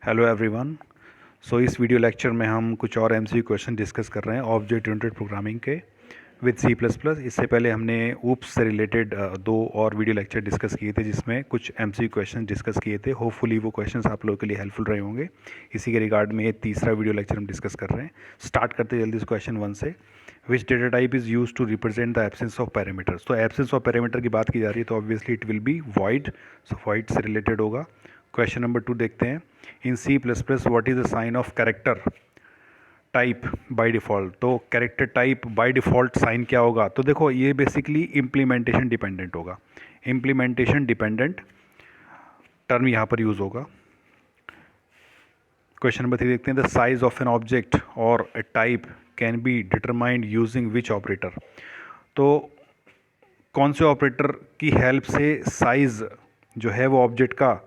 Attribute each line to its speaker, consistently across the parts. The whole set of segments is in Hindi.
Speaker 1: Hello everyone. इस वीडियो लेक्चर में हम कुछ और एमसीक्यू क्वेश्चन डिस्कस कर रहे हैं ऑब्जेक्ट ओरिएंटेड प्रोग्रामिंग के विद सी प्लस प्लस। इससे पहले हमने ऊप्स से रिलेटेड दो और वीडियो लेक्चर डिस्कस किए थे जिसमें कुछ एमसीक्यू क्वेश्चन डिस्कस किए थे। होपफुली वो क्वेश्चंस आप लोगों के लिए हेल्पफुल रहे होंगे। इसी के रिगार्ड में ये तीसरा वीडियो लेक्चर हम डिस्कस कर रहे हैं। स्टार्ट करते जल्दी से क्वेश्चन 1 से। Which data type is use to represent the absence of parameters. तो एब्सेंस ऑफ पैरामीटर की बात की जा रही है तो obviously it will be void. So void से रिलेटेड होगा। क्वेश्चन नंबर 2 देखते हैं। In C plus plus what is the sign of character type by default. तो character type by default sign क्या होगा? तो देखो ये बेसिकली इम्प्लीमेंटेशन डिपेंडेंट होगा। इम्प्लीमेंटेशन डिपेंडेंट टर्म यहाँ पर यूज़ होगा। क्वेश्चन नंबर 3 देखते हैं। The size of an object और a type can be determined using which operator. तो कौन से ऑपरेटर की हेल्प से साइज जो है वो ऑब्जेक्ट का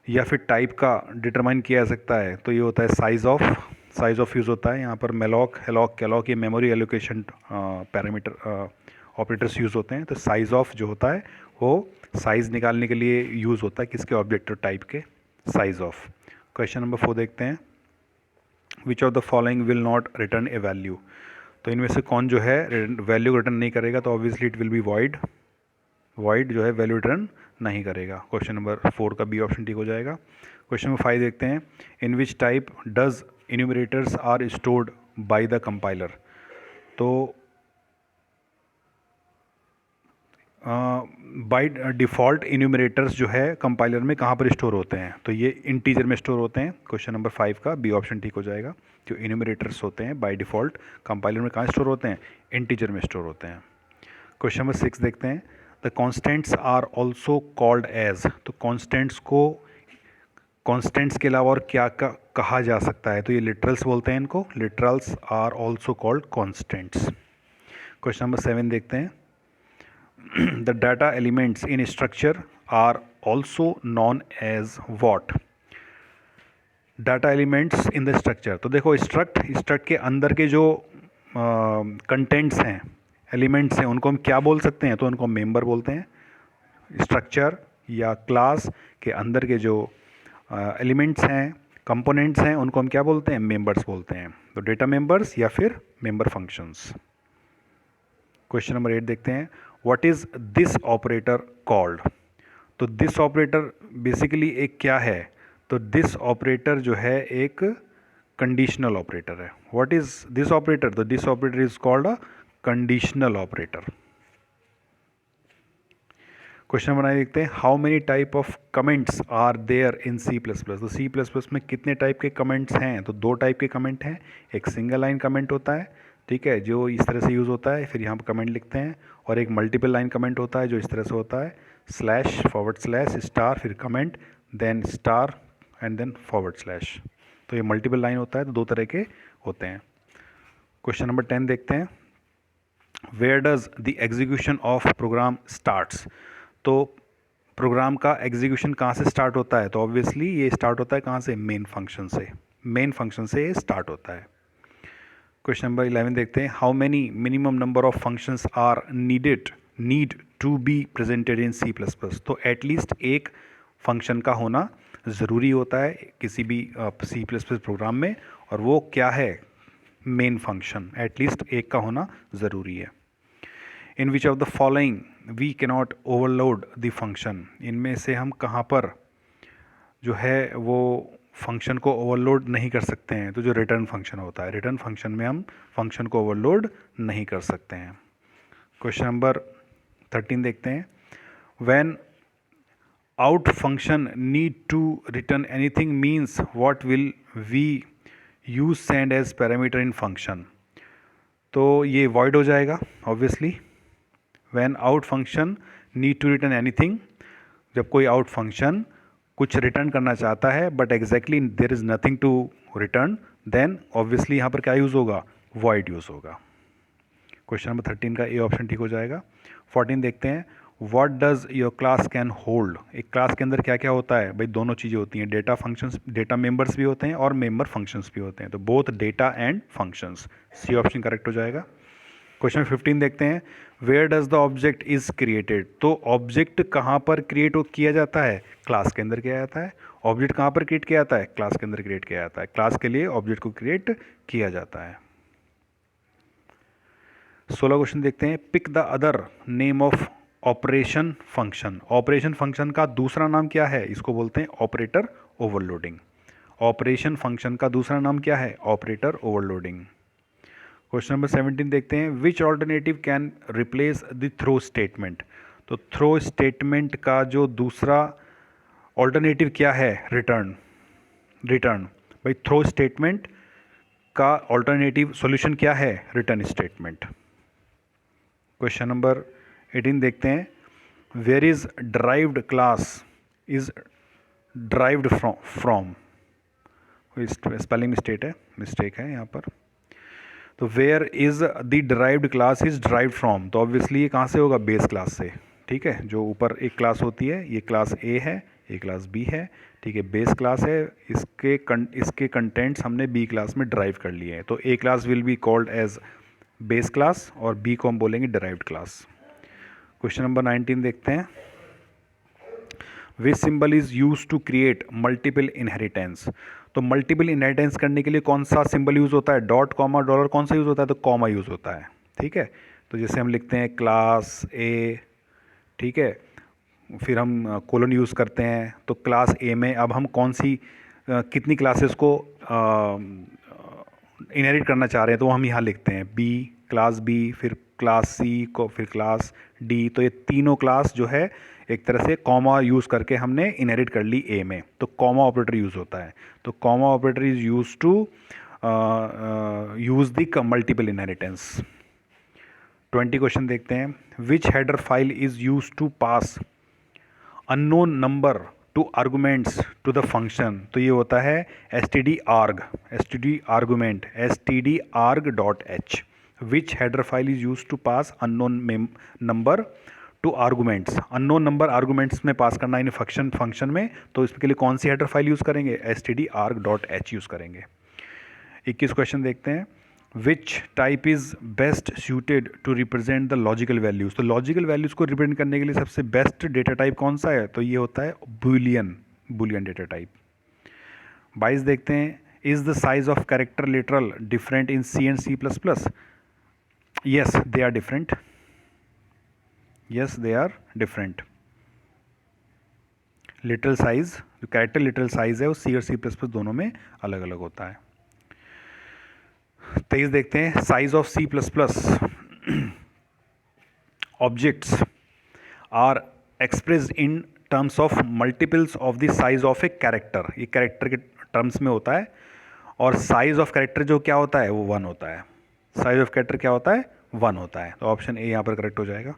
Speaker 1: या फिर टाइप का डिटरमाइन किया जा सकता है? तो ये होता है साइज ऑफ यूज़ होता है यहाँ पर। मेलॉक, हेलॉक, कैलॉक ये memory allocation parameter operators use होते हैं। तो साइज ऑफ जो होता है वो साइज़ निकालने के लिए यूज़ होता है किसके? ऑब्जेक्ट और टाइप के साइज ऑफ। क्वेश्चन नंबर 4 देखते हैं। Which of the following will not return A value. तो इनमें से कौन जो है वैल्यू रिटर्न नहीं करेगा? तो obviously it will be void जो है वैल्यू रिटर्न नहीं करेगा। क्वेश्चन नंबर 4 का बी ऑप्शन ठीक हो जाएगा। क्वेश्चन नंबर 5 देखते हैं। In which type does enumerators are stored by the compiler. तो बाय डिफ़ॉल्ट इन्यूमरेटर्स जो है कंपाइलर में कहाँ पर स्टोर होते हैं? तो ये इंटीजर में स्टोर होते हैं। क्वेश्चन नंबर 5 का बी ऑप्शन ठीक हो जाएगा। जो इन्यूमरेटर्स होते हैं बाय डिफ़ॉल्ट कंपाइलर में कहाँ स्टोर होते हैं? इंटीजर में स्टोर होते हैं। क्वेश्चन नंबर 6 देखते हैं। The constants are also called as. तो कॉन्स्टेंट्स को कॉन्स्टेंट्स के अलावा और क्या कहा जा सकता है? तो ये लिटरल्स बोलते हैं इनको। Literals are also called constants. Question number 7 देखते हैं। The data elements in structure are also known as what. Data elements in the structure. तो देखो स्ट्रक्ट के अंदर के जो कंटेंट्स हैं, एलिमेंट्स हैं, उनको हम क्या बोल सकते हैं? तो उनको मेंबर बोलते हैं। स्ट्रक्चर या क्लास के अंदर के जो एलिमेंट्स हैं, कंपोनेंट्स हैं, उनको हम क्या बोलते हैं? मेंबर्स बोलते हैं। तो डेटा मेंबर्स या फिर मेंबर फंक्शंस। क्वेश्चन नंबर 8 देखते हैं। What is this operator called. तो दिस ऑपरेटर बेसिकली एक क्या है? तो दिस ऑपरेटर जो है एक कंडीशनल ऑपरेटर है। What is this operator? तो this operator is called a conditional operator. Question number 9 देखते हैं। How many type of comments are there in C plus plus. तो सी प्लस प्लस में कितने टाइप के कमेंट्स हैं? तो 2 टाइप के कमेंट हैं। एक सिंगल लाइन कमेंट होता है, ठीक है, जो इस तरह से यूज़ होता है, फिर यहाँ पर कमेंट लिखते हैं। और एक मल्टीपल लाइन कमेंट होता है जो इस तरह से होता है, स्लैश फॉरवर्ड स्लैश स्टार फिर comment then star and then forward slash. तो ये मल्टीपल लाइन होता है। तो 2 तरह के होते हैं। क्वेश्चन नंबर 10 देखते हैं। Where does the execution of program starts. तो प्रोग्राम का एग्जीक्यूशन कहाँ से स्टार्ट होता है? तो ऑब्वियसली ये स्टार्ट होता है कहाँ से? मेन फंक्शन से। मेन फंक्शन से ये स्टार्ट होता है। क्वेश्चन नंबर 11 देखते हैं। How many minimum number of functions are need to be presented in C plus plus. तो एटलीस्ट एक फंक्शन का होना ज़रूरी होता है किसी भी सी प्लस प्लस प्रोग्राम में। और वो क्या है? Main function. एटलीस्ट एक का होना ज़रूरी है। In which of the following we cannot overload the function. इनमें से हम कहाँ पर जो है वो फंक्शन को ओवरलोड नहीं कर सकते हैं? तो जो रिटर्न फंक्शन होता है, रिटर्न फंक्शन में हम फंक्शन को ओवरलोड नहीं कर सकते हैं। क्वेश्चन नंबर 13 देखते हैं। When out function need to return anything means what will we use send as parameter in function. तो ये वॉइड हो जाएगा obviously. When out function need to return anything, जब कोई आउट फंक्शन कुछ रिटर्न करना चाहता है but exactly there is nothing to return, then obviously यहाँ पर क्या यूज़ होगा? वॉइड यूज़ होगा। क्वेश्चन नंबर 13 का ए ऑप्शन ठीक हो जाएगा। 14 देखते हैं। What does your class can hold. एक क्लास के अंदर क्या क्या होता है? भाई दोनों चीज़ें होती हैं। डेटा फंक्शंस, डेटा मेंबर्स भी होते हैं और मेंबर फंक्शंस भी होते हैं। तो both data and functions. C option correct हो जाएगा। क्वेश्चन 15 देखते हैं। Where does the object is created. तो ऑब्जेक्ट कहाँ पर क्रिएट किया जाता है? क्लास के अंदर किया जाता है। ऑब्जेक्ट कहाँ पर क्रिएट किया जाता है? क्लास के अंदर क्रिएट किया जाता है। क्लास के लिए ऑब्जेक्ट को क्रिएट किया जाता है। 16 क्वेश्चन देखते हैं। Pick the other name of operation function. Operation function का दूसरा नाम क्या है? इसको बोलते हैं ऑपरेटर ओवरलोडिंग। ऑपरेशन फंक्शन का दूसरा नाम क्या है? Operator overloading. क्वेश्चन नंबर 17 देखते हैं। Which alternative can replace the throw statement. तो थ्रो स्टेटमेंट का जो दूसरा ऑल्टरनेटिव क्या है? रिटर्न। रिटर्न भाई, थ्रो स्टेटमेंट का ऑल्टरनेटिव सॉल्यूशन क्या है? Return statement. क्वेश्चन नंबर 18 देखते हैं। Where is derived class is derived from. Spelling mistake है यहाँ पर। तो where is the derived class is derived from, तो ऑब्वियसली ये कहाँ से होगा? बेस क्लास से। ठीक है, जो ऊपर एक क्लास होती है, ये क्लास ए है, ये क्लास बी है। ठीक है, बेस क्लास है, इसके कंटेंट्स हमने बी क्लास में ड्राइव कर लिए हैं। तो A class will be called as base class और बी को हम बोलेंगे डिराइव्ड क्लास। क्वेश्चन नंबर 19 देखते हैं। Which symbol is use to create multiple inheritance. तो मल्टीपल इनहेरिटेंस करने के लिए कौन सा सिंबल यूज होता है? डॉट, कॉमा, डॉलर, कौन सा यूज होता है? तो कॉमा यूज होता है। ठीक है, तो जैसे हम लिखते हैं क्लास ए, ठीक है, फिर हम कोलन यूज़ करते हैं। तो क्लास ए में अब हम कौन सी कितनी क्लासेस को इनहेरिट करना चाह रहे हैं, तो हम यहाँ लिखते हैं बी, क्लास बी, फिर क्लास सी को, फिर क्लास डी। तो ये तीनों क्लास जो है एक तरह से कॉमा यूज़ करके हमने इनहेरिट कर ली ए में, तो कॉमा ऑपरेटर यूज़ होता है। तो comma operator is use to use the multiple inheritance. 20 question देखते हैं। Which header file is use to pass unknown number to arguments to the function. तो ये होता है std_arg, std_argument, std_arg.h। Which header file is use to pass unknown number to arguments. Unknown number arguments में पास करना इन फंक्शन में, तो इसके लिए कौन सी हेडर फाइल यूज़ करेंगे? std_arg.h यूज़ करेंगे। 21 क्वेश्चन देखते हैं। Which type is best suited to represent the logical values. तो लॉजिकल वैल्यूज़ को रिप्रेजेंट करने के लिए सबसे बेस्ट डेटा टाइप कौन सा है? तो ये होता है बूलियन डेटा टाइप। 22 देखते हैं। Is the size of character literal different in C and C++? Yes they are different, literal size, जो कैरेक्टर लिटरल साइज है वो C और C++ दोनों में अलग अलग होता है। 23 देखते हैं। Size of C++ objects are expressed in terms of multiples of the size of a character. ये कैरेक्टर के टर्म्स में होता है, और साइज ऑफ कैरेक्टर जो क्या होता है वो 1 होता है। साइज ऑफ कैरेक्टर क्या होता है? 1 होता है। तो ऑप्शन ए यहाँ पर करेक्ट हो जाएगा।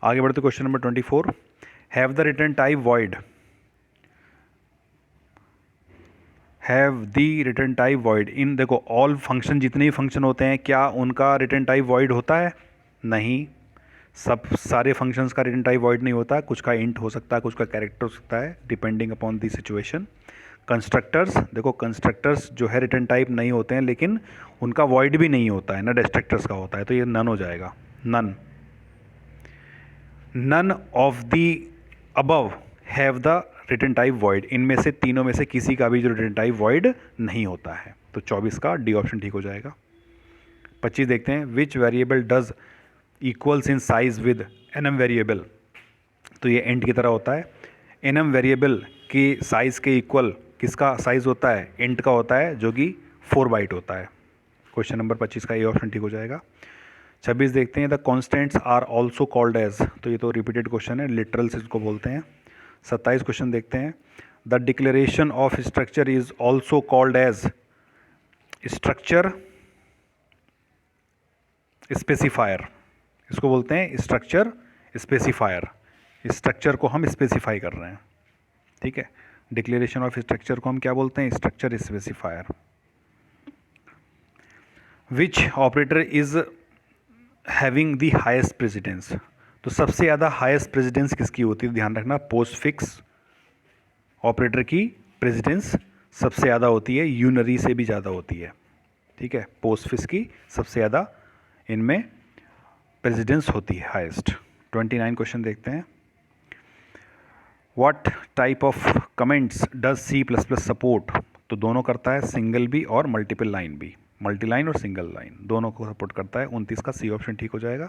Speaker 1: आगे बढ़ते question number 24। Have the return type void, have the return type void इन, देखो ऑल फंक्शन, जितने भी फंक्शन होते हैं क्या उनका रिटर्न टाइप वॉइड होता है? नहीं, सब सारे फंक्शंस का रिटर्न टाइप वॉइड नहीं होता। कुछ का इंट हो सकता है, कुछ का कैरेक्टर हो सकता है, depending upon the situation. Constructors, देखो कंस्ट्रक्टर्स जो है रिटर्न टाइप नहीं होते हैं, लेकिन उनका वॉइड भी नहीं होता है ना, डिस्ट्रक्टर्स का होता है, तो ये नन हो जाएगा। None of the above have the return type void. इनमें से तीनों में से किसी का भी जो रिटर्न टाइप वॉइड नहीं होता है, तो 24 का डी ऑप्शन ठीक हो जाएगा। 25 देखते हैं। Which variable does equals in size with enum variable. तो ये इंट की तरह होता है। एनम वेरिएबल की साइज़ के इक्वल किसका साइज़ होता है? इंट का होता है, जो कि 4 बाइट होता है। क्वेश्चन नंबर 25 का ये ऑप्शन ठीक हो जाएगा। 26 देखते हैं। The constants are also called as, तो ये तो रिपीटेड क्वेश्चन है, लिटरल्स इसको बोलते हैं। 27 क्वेश्चन देखते हैं। The declaration of structure is also called as structure specifier. इसको बोलते हैं स्ट्रक्चर स्पेसिफायर। स्ट्रक्चर को हम स्पेसिफाई कर रहे हैं, ठीक है। डिक्लेरेशन ऑफ स्ट्रक्चर को हम क्या बोलते हैं? Structure specifier. Which operator is having the highest precedence. तो सबसे ज़्यादा हाईएस्ट प्रेसिडेंस किसकी होती है? ध्यान रखना, पोस्टफिक्स ऑपरेटर की प्रेसिडेंस सबसे ज़्यादा होती है, यूनरी से भी ज़्यादा होती है, ठीक है। पोस्टफिक्स की सबसे ज़्यादा इनमें प्रेसिडेंस होती है, हाईएस्ट। 29 क्वेश्चन देखते हैं। What type of comments does C plus plus support? तो दोनों करता है, सिंगल भी और मल्टीपल लाइन भी, मल्टी लाइन और सिंगल लाइन दोनों को सपोर्ट करता है। 29 का सी ऑप्शन ठीक हो जाएगा।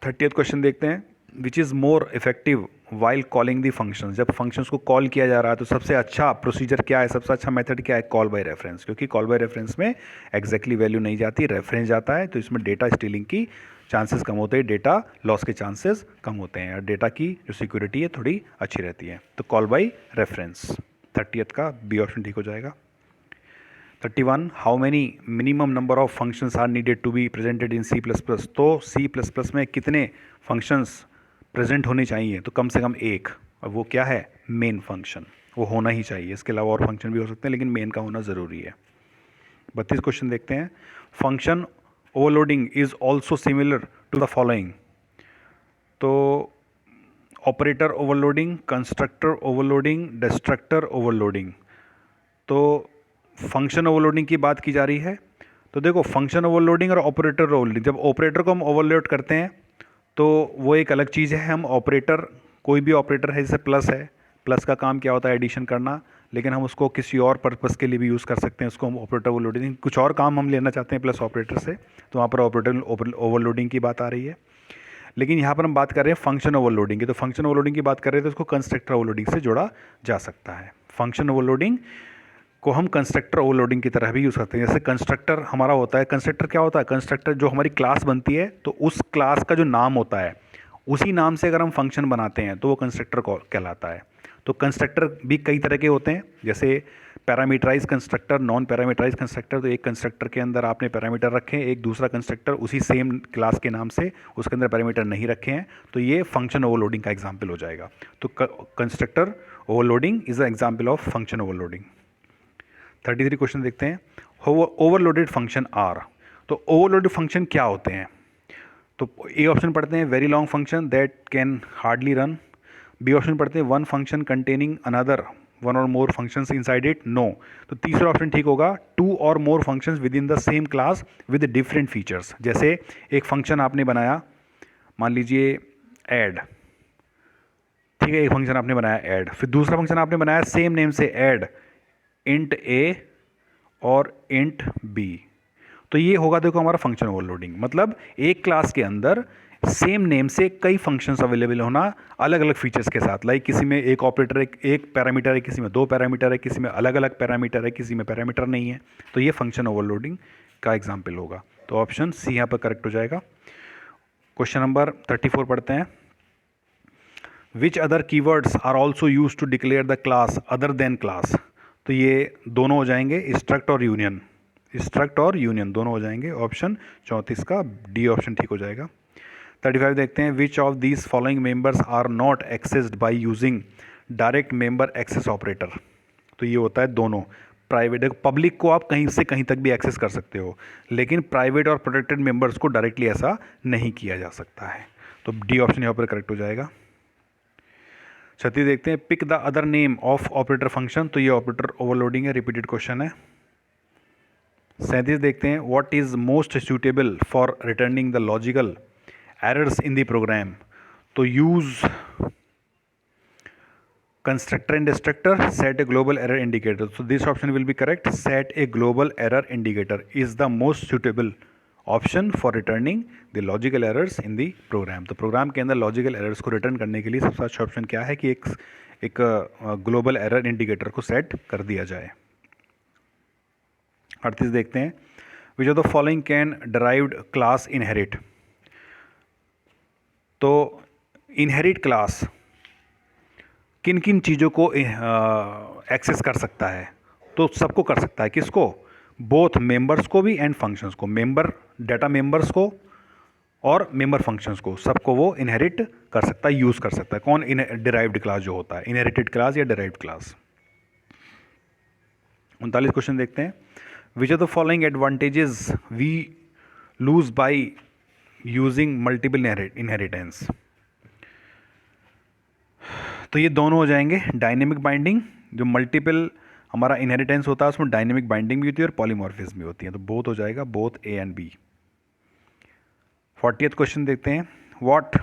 Speaker 1: 30th क्वेश्चन देखते हैं, which is more effective while calling the functions? जब फंक्शंस को कॉल किया जा रहा है तो सबसे अच्छा प्रोसीजर क्या है, सबसे अच्छा मेथड क्या है? कॉल बाय रेफरेंस, क्योंकि कॉल बाय रेफरेंस में एग्जैक्टली वैल्यू नहीं जाती, रेफरेंस जाता है, तो इसमें डेटा स्टीलिंग की चांसेस कम होते हैं, डेटा लॉस के चांसेस कम होते हैं और डेटा की जो सिक्योरिटी है थोड़ी अच्छी रहती है। तो कॉल बाय रेफरेंस 30th का बी ऑप्शन ठीक हो जाएगा। 31 how many minimum number of functions are needed to be presented in C plus plus? तो सी प्लस प्लस में कितने फंक्शंस प्रेजेंट होने चाहिए? तो कम से कम एक, और वो क्या है? मेन फंक्शन, वो होना ही चाहिए। इसके अलावा और फंक्शन भी हो सकते हैं लेकिन मेन का होना ज़रूरी है। 32 क्वेश्चन देखते हैं, function overloading is also similar to the following? तो operator overloading, constructor overloading, destructor overloading. तो फंक्शन ओवरलोडिंग की बात की जा रही है। तो देखो, फंक्शन ओवरलोडिंग और ऑपरेटर ओवरलोडिंग, जब ऑपरेटर को हम ओवरलोड करते हैं तो वो एक अलग चीज़ है। हम ऑपरेटर, कोई भी ऑपरेटर है, जैसे प्लस है, प्लस का काम क्या होता है? एडिशन करना, लेकिन हम उसको किसी और पर्पस के लिए भी यूज़ कर सकते हैं, उसको हम ऑपरेटर ओवरलोडिंग, कुछ और काम हम लेना चाहते हैं प्लस ऑपरेटर से, तो वहाँ पर ऑपरेटर ओवरलोडिंग की बात आ रही है। लेकिन यहाँ पर हम बात कर रहे हैं फंक्शन ओवरलोडिंग की, तो फंक्शन ओवरलोडिंग की बात कर रहे हैं तो उसको कंस्ट्रक्टर ओवरलोडिंग से जोड़ा जा सकता है। फंक्शन ओवरलोडिंग को हम कंस्ट्रक्टर ओवरलोडिंग की तरह भी यूज़ करते हैं। जैसे कंस्ट्रक्टर हमारा होता है, कंस्ट्रक्टर क्या होता है? कंस्ट्रक्टर जो हमारी क्लास बनती है, तो उस क्लास का जो नाम होता है, उसी नाम से अगर हम फंक्शन बनाते हैं तो वो कंस्ट्रक्टर कहलाता है। तो कंस्ट्रक्टर भी कई तरह के होते हैं, जैसे parameterize constructor, non parameterize constructor. तो एक कंस्ट्रक्टर के अंदर आपने पैरामीटर रखे हैं, एक दूसरा कंस्ट्रक्टर उसी सेम क्लास के नाम से उसके अंदर पैरामीटर नहीं रखे हैं, तो ये फंक्शन ओवरलोडिंग का एग्जाम्पल हो जाएगा। तो constructor overloading is a example of function overloading. 33 question देखते हैं, ओवरलोडेड फंक्शन आर। तो ओवरलोडेड फंक्शन क्या होते हैं? तो ए ऑप्शन पढ़ते हैं, very long function that can hardly run. B option पढ़ते हैं, one function containing another one और more functions inside it. No. तो तीसरा ऑप्शन ठीक होगा, टू और more functions within the same class with different features. जैसे एक फंक्शन आपने बनाया, मान लीजिए ऐड, ठीक है, एक फंक्शन आपने बनाया ऐड, फिर दूसरा फंक्शन आपने बनाया सेम नेम से ऐड इंट ए और इंट बी। तो ये होगा, देखो, हमारा फंक्शन ओवरलोडिंग। मतलब एक क्लास के अंदर सेम नेम से कई फंक्शंस अवेलेबल होना अलग अलग फीचर्स के साथ। लाइक किसी में एक ऑपरेटर, एक पैरामीटर है, किसी में दो पैरामीटर है, किसी में अलग अलग पैरामीटर है, किसी में पैरामीटर नहीं है। तो ये फंक्शन ओवरलोडिंग का एग्जाम्पल होगा। तो ऑप्शन सी यहाँ पर करेक्ट हो जाएगा। क्वेश्चन नंबर 34 पढ़ते हैं, which other keywords are also use to declare the class other than class? तो ये दोनों हो जाएंगे, स्ट्रक्ट और यूनियन, स्ट्रक्ट और यूनियन दोनों हो जाएंगे। ऑप्शन 34 का डी ऑप्शन ठीक हो जाएगा। 35 देखते हैं, which of these following members are not accessed by using direct member access operator? तो ये होता है दोनों, प्राइवेट, पब्लिक को आप कहीं से कहीं तक भी एक्सेस कर सकते हो, लेकिन प्राइवेट और प्रोटेक्टेड मेंबर्स को डायरेक्टली ऐसा नहीं किया जा सकता है। तो डी ऑप्शन यहाँ पर करेक्ट हो जाएगा। 36 देखते हैं, pick the other name of operator function. तो ये ऑपरेटर ओवरलोडिंग है, रिपीटेड क्वेश्चन है। 37 देखते हैं, what is most suitable for returning the logical errors in the program? तो use constructor and destructor, set a global error indicator. So this option will be correct. Set a global error indicator is the most suitable option for returning the logical errors in the program. तो प्रोग्राम के अंदर लॉजिकल एरर्स को रिटर्न करने के लिए सबसे अच्छा ऑप्शन क्या है कि एक ग्लोबल एरर इंडिकेटर को सेट कर दिया जाए। 38 देखते हैं, which of the following can derived class inherit? तो इनहेरिट क्लास किन किन चीज़ों को एक्सेस कर सकता है? तो सबको कर सकता है, किसको? बोथ मेंबर्स को भी एंड फंक्शंस को, मेंबर डाटा मेंबर्स को और मेंबर फंक्शंस को, सबको वो इनहेरिट कर सकता है, यूज़ कर सकता है। कौन? डिराइव्ड क्लास जो होता है, इनहेरिटेड क्लास या डिराइव्ड क्लास। 39 क्वेश्चन देखते हैं, which are the following advantages we lose by using multiple inheritance? तो ये दोनों हो जाएंगे, डायनेमिक बाइंडिंग, जो मल्टीपल हमारा इनहेरिटेंस होता है उसमें डायनेमिक बाइंडिंग भी होती है और पॉलीमॉर्फिज्म भी होती है। तो बोथ हो जाएगा, both A and B. 40th question देखते हैं, what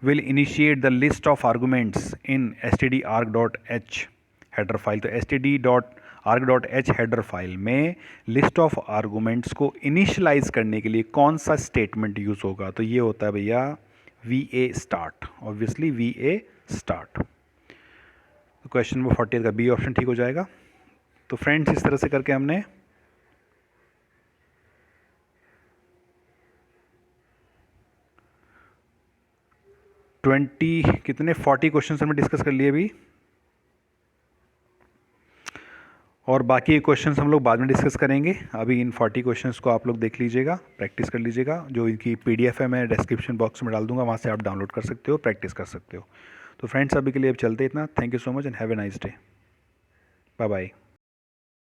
Speaker 1: will initiate the list of arguments in stdarg.h header file. तो std.arg.h हेडर फाइल में लिस्ट ऑफ आर्गूमेंट्स को इनिशियलाइज करने के लिए कौन सा स्टेटमेंट यूज़ होगा? तो ये होता है भैया va start, obviously va start. Question number 40 का बी ऑप्शन ठीक हो जाएगा। तो फ्रेंड्स, इस तरह से करके हमने 40 क्वेश्चन हमने डिस्कस कर लिए अभी, और बाकी क्वेश्चंस हम लोग बाद में डिस्कस करेंगे। अभी इन 40 क्वेश्चंस को आप लोग देख लीजिएगा, प्रैक्टिस कर लीजिएगा। जो इनकी PDF है मैं डिस्क्रिप्शन बॉक्स में डाल दूंगा, वहाँ से आप डाउनलोड कर सकते हो, प्रैक्टिस कर सकते हो। तो फ्रेंड्स, अभी के लिए अब चलते इतना। Thank you so much and have a nice day. Bye bye.